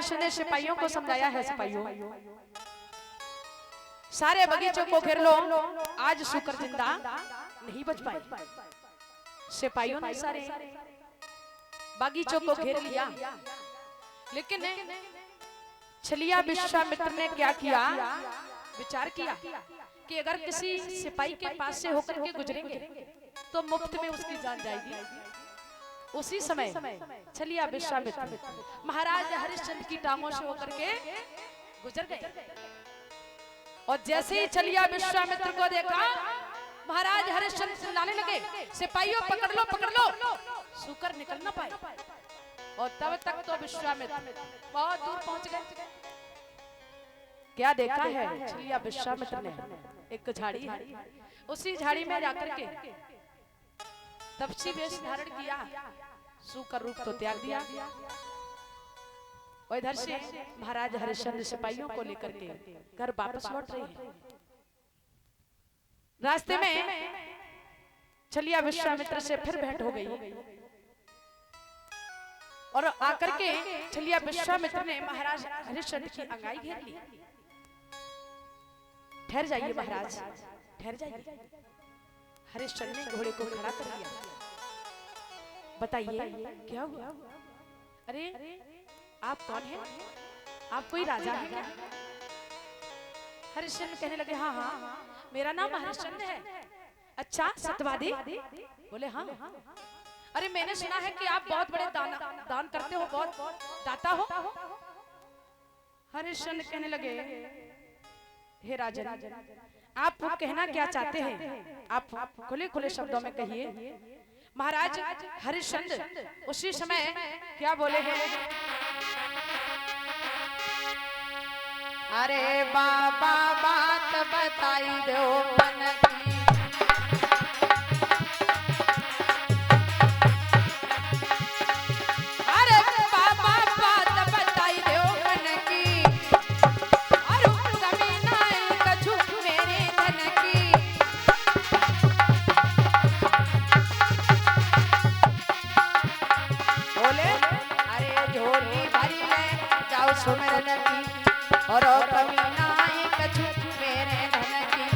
हरिश्चंद्र ने सिपाहियों को समझाया है, सिपाहियों सारे बगीचों को घेर लो, आज शुक्र जिंदा नहीं बच पाए। सिपाहियों ने सारे बगीचों को घेर लिया, लेकिन छलिया विश्वामित्र ने क्या किया, विचार किया कि अगर किसी सिपाही के पास से होकर के गुजरेंगे तो मुफ्त में उसकी जान जाएगी। उसी समय छलिया विश्वामित्र महाराज हरिश्चंद्र की टांगों से होकर के गुजर गए। और जैसे ही छलिया विश्वामित्र को देखा, महाराज हरिश्चंद्र चिल्लाने लगे, सिपाहियों पकड़ लो पकड़ लो, शुक्र निकल ना पाए। और तब तक तो विश्वामित्र बहुत दूर पहुंच गए। क्या देखा है छलिया विश्वामित्र ने, एक झाड़ी है, उसी झाड़ी में जाकर के तपसी वेश धारण किया, सूकर रूप तो त्याग दिया। और इधर से महाराज हरिश्चंद्र सिपाहियों को लेकर के घर वापस लौट रहे हैं। रास्ते में छलिया विश्वामित्र से फिर भेंट हो गई और आकर के छलिया विश्वामित्र ने महाराज हरिश्चंद्र की अंगाई घेर ली। ठहर जाइए महाराज, ठहर जाइए। हरिश्चंद्र ने घोड़े को खड़ा कर दिया। बताइए क्या हुआ? अरे आप कौन हैं? आप कोई राजा हैं क्या? हरिश्चंद्र कहने लगे, हाँ हाँ मेरा नाम हरिश्चंद्र है। अच्छा सत्यवादी? बोले हाँ। अरे मैंने सुना है कि आप बहुत बड़े दान करते हो, बहुत दाता हो। हरिश्चंद्र कहने लगे, हे राजन, आप कहना क्या चाहते हैं? आप खुले खुले शब्दों में कहिए। महाराज हरिश्चंद्र उसी समय क्या बोले हैं, अरे बाबा बात बताई दो मन की, अरे बाबा बात बताई दो मन की, और कभी ना कछु मेरे धन की। बोले अरे झोली भरी ले जाओ सुमिरन की, और कभी ना कछु मेरे धन की।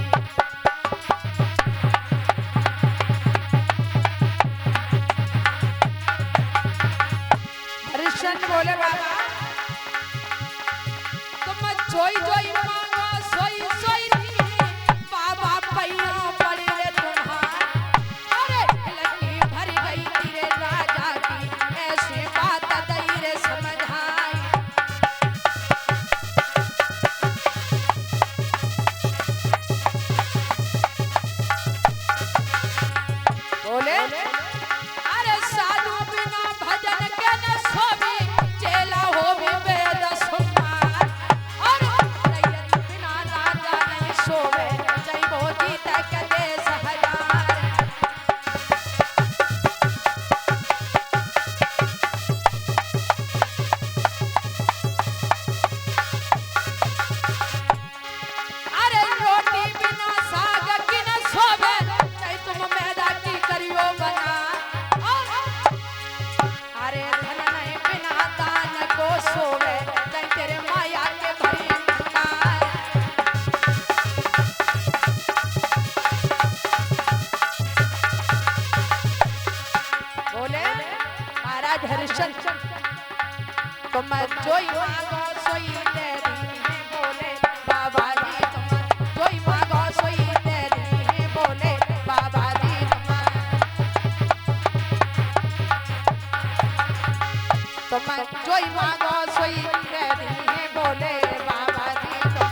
हरिश्चंद्र बोले, बाबा तुम जोई जोई मांगो सोई सोई दी, बाबा पैया पड़ी रे तुम्हार, अरे लकी भरी गई तेरे राजा की, ऐसी बात दई रे समझाई। बोले अरे साधु बिना भजन के न सोवी, चेला हो भी वेद सुमार, और रैयत बिना राजा नहीं सोवे, जय मोदी तक देश हजार। अरे रोटी बिना साग की न सोवे, जय तुम मैदा की करियो बना, अरे धन नहीं बिना दान को सोवे, जय तेरे माया के भरी भंडार। बोले महाराज हरिश्चंद्र तुम जोई मांगो सोई दे दी है, बोले बाबा जी तुम जोई मांगो सोई दे दी है, बोले बाबा जी तुम जोई मांगो सोई दे दी है, बोले बाबा जी तुम।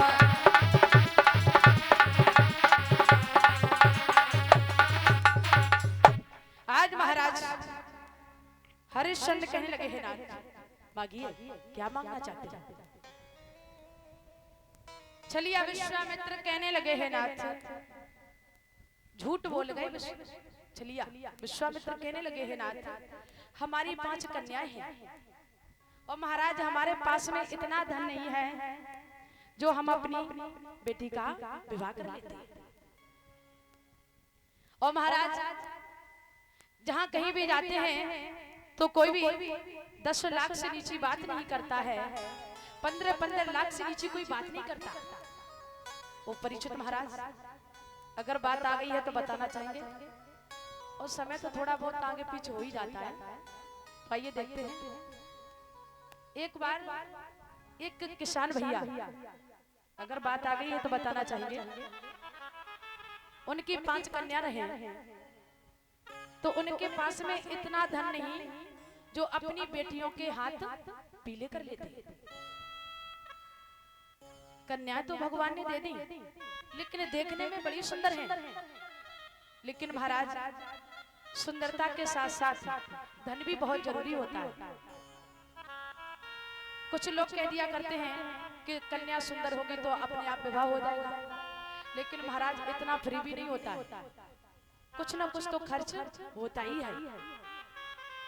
आज महाराज हरिश्चंद्र कहने लगे, हे नाथ मांगिए, क्या मांगना चाहते हैं? छलिया विश्वामित्र कहने लगे, हे नाथ झूठ बोल गए। छलिया विश्वामित्र कहने लगे, हे नाथ हमारी 5 कन्याएं हैं, और महाराज हमारे पास में इतना धन नहीं है जो हम अपनी बेटी का विवाह कर लेते हैं। और महाराज जहाँ कहीं भी जाते हैं तो कोई भी 10 लाख से नीचे बात नहीं करता है, 15 लाख से नीचे कोई बात नहीं करता। वो परीक्षित महाराज अगर बात आ गई है तो बताना चाहेंगे, और समय तो थोड़ा बहुत आगे पीछे हो ही जाता है। आइए देखते हैं। एक बार एक किसान भैया, अगर बात आ गई है तो बताना चाहेंगे, उनकी 5 कन्या रहे, तो उनके पास में इतना धन नहीं जो अपनी बेटियों के हाथ पीले कर लेते। कन्या तो भगवान ने दे दी, लेकिन देखने में बड़ी सुंदर है। लेकिन महाराज सुंदरता के साथ साथ धन भी बहुत जरूरी होता है। कुछ लोग कह दिया करते हैं कि कन्या सुंदर होगी तो अपने आप विवाह हो जाएगा, लेकिन महाराज इतना फ्री भी नहीं होता है, कुछ ना कुछ तो खर्च होता ही है।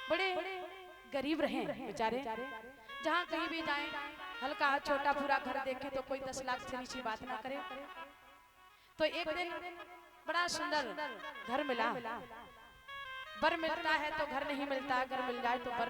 बड़े गरीब रहे बेचारे, जहाँ कहीं भी जाएं हल्का छोटा पूरा घर देखे तो कोई 10 लाख से नीचे बात ना करे। तो एक दिन बड़ा सुंदर घर मिला, वर मिलता है तो घर नहीं मिलता, घर मिल जाए तो वर